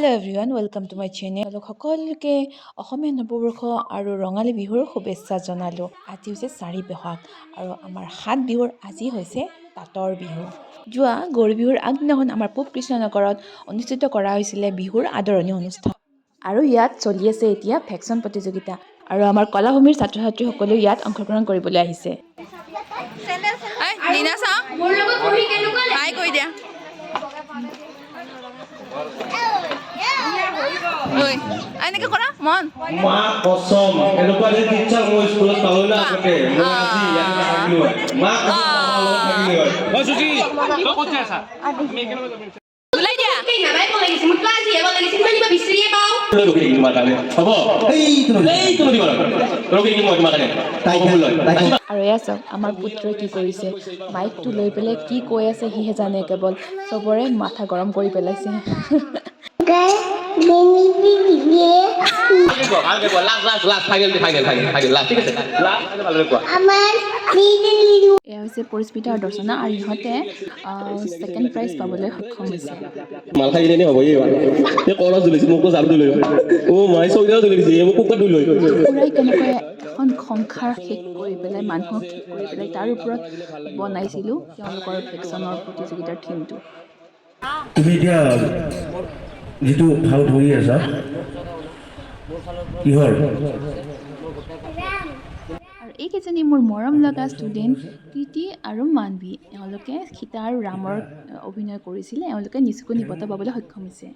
Hello' everyone, welcome to my channel. সকলোকে অসমীয়া নৱবৰ্ষ আৰু ৰঙালী বিহুৰ শুভেচ্ছা জনালোঁ। আজি হৈছে 4 ব'হাগ আৰু আমাৰ 7 বিহুৰ আজি হৈছে তাঁতৰ বিহু। যোৱা গৰু বিহুৰ আগদিনাখন আমাৰ পূব কৃষ্ণনগৰত অনুষ্ঠিত কৰা হৈছিলে বিহুৰ আদৰণি অনুষ্ঠান। আৰু ইয়াত চলি আছে এতিয়া ভেকচন প্ৰতিযোগিতা আৰু আমাৰ কলাভূমিৰ ছাত্ৰ ছাত্ৰীসকলেও ইয়াত অংশগ্ৰহণ কৰিবলৈ আহিছে। এনেকে কৰা মন মা কসম এনেকুৱা যে টিচাৰ মই স্কুলত পালো না আগতে মই আজি ইয়াতে থাকিলো মা কসম লগত থাকিলো ও সুজি তো ক'ত আছা আমি একেলগে যাম ওলাই দিয়া এই নাবাই লাগিছে মই ক্লাছ আহিব লাগিছে মই নিবা বিচৰিয়ে পাও ৰখি কি মাতা হ'ব এই তুমি দিবা ৰখি কি মই মাতা তাই আৰু এয়া চাওক আমাৰ পুত্ৰই কি কৰিছে, মাইকটো লৈ পেলাই কি কৈ আছে সিহে জানে। কেৱল চবৰে মাথা গৰম কৰি পেলাইছে। এয়া হৈছে পৰিস্মিতা আৰু দৰ্শনা, আৰু ইহঁতে ছেকেণ্ড প্ৰাইজ পাবলৈ সক্ষম হৈছে। মাল খাই দিলে হ'ব এই কলা জ্বলিছে মোক জাল দিলে ও মাই চইলা জ্বলিছে মোক কুকুৰ দিলে পুৰাই কেনেকৈ এখন সংসাৰ শেষ কৰি পেলাই, মানুহক শেষ কৰি পেলাই, তাৰ ওপৰত বনাইছিলোঁ তেওঁলোকৰ ভেকচনৰ প্ৰতিযোগিতাৰ থিমটো। তুমি এতিয়া যিটো ভাও ধৰি আছা কিহৰ আৰু এইকেইজনী মোৰ মৰম লগা ষ্টুডেণ্ট কৃতি আৰু মানৱী। এওঁলোকে সীতা আৰু ৰামৰ অভিনয় কৰিছিলে। এওঁলোকে নিচুকনি বঁটা পাবলৈ সক্ষম হৈছে।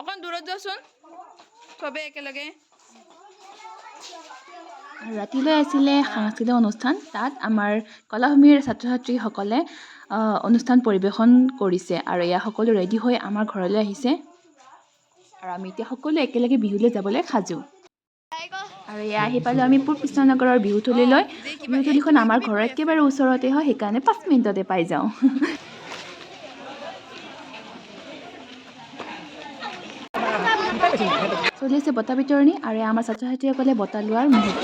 অকণ দূৰত যোৱাচোন চবে একেলগে। আৰু ৰাতিলৈ আছিলে সাংস্কৃতিক অনুষ্ঠান। তাত আমাৰ কলাভূমিৰ ছাত্ৰ ছাত্ৰীসকলে অনুষ্ঠান পৰিৱেশন কৰিছে। আৰু এয়া সকলো ৰেডি হৈ আমাৰ ঘৰলৈ আহিছে আৰু আমি এতিয়া সকলো একেলগে বিহুলৈ যাবলৈ সাজু। আৰু এয়া আহি পালোঁ আমি পূব কৃষ্ণনগৰৰ বিহুথলীলৈ। বিহুথলীখন আমাৰ ঘৰৰ একেবাৰে ওচৰতে হয়, সেইকাৰণে 5 মিনিটতে পাই যাওঁ। চলি আছে বঁটা বিতৰণি আৰু আমাৰ ছাত্ৰ ছাত্ৰীসকলে বঁটা লোৱাৰ মুহূৰ্ত।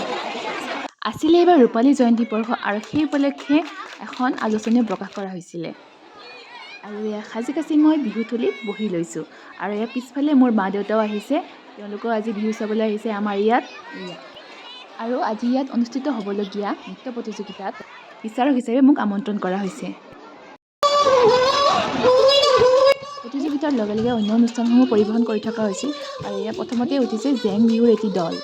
আছিলে এইবাৰ ৰূপালী জয়ন্তী বৰ্ষ আৰু সেই উপলক্ষে এখন আলোচনীও প্ৰকাশ কৰা হৈছিলে। আৰু এয়া সাজি কাচি মই বিহুথলীত বহি লৈছোঁ। আৰু ইয়াৰ পিছফালে মোৰ মা দেউতাও আহিছে, তেওঁলোকেও আজি বিহু চাবলৈ আহিছে আমাৰ ইয়াত। আৰু আজি ইয়াত অনুষ্ঠিত হ'বলগীয়া নৃত্য প্ৰতিযোগিতাত বিচাৰক হিচাপে মোক আমন্ত্ৰণ কৰা হৈছে। প্ৰতিযোগিতাৰ লগে লগে অন্য অনুষ্ঠানসমূহ পৰিৱেশন কৰি থকা হৈছিল। আৰু এয়া প্ৰথমতে উঠিছে জেং বিহুৰ এটি দল।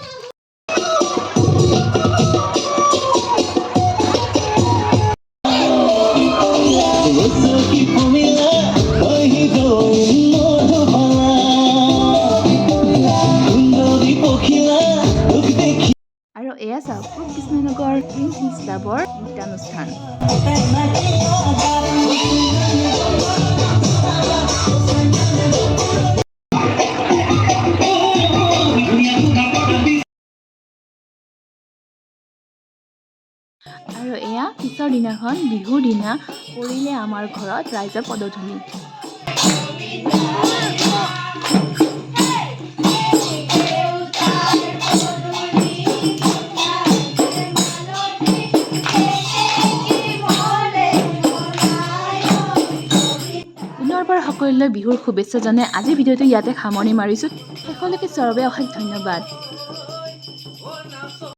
আৰু এয়া চাওক পূব কৃষ্ণনগৰ প্ৰিন্স হিলছ ক্লাবৰ নৃত্যানুষ্ঠান। আৰু এয়া পিছৰ দিনাখন বিহুৰ দিনা পৰিলে আমাৰ ঘৰত ৰাইজৰ পদধূলি। পুনৰবাৰ সকলোলৈ বিহুৰ শুভেচ্ছা জনাই আজিৰ ভিডিঅ'টো ইয়াতে সামৰণি মাৰিছোঁ। শেষলৈকে চোৱাৰ বাবে অশেষ ধন্যবাদ।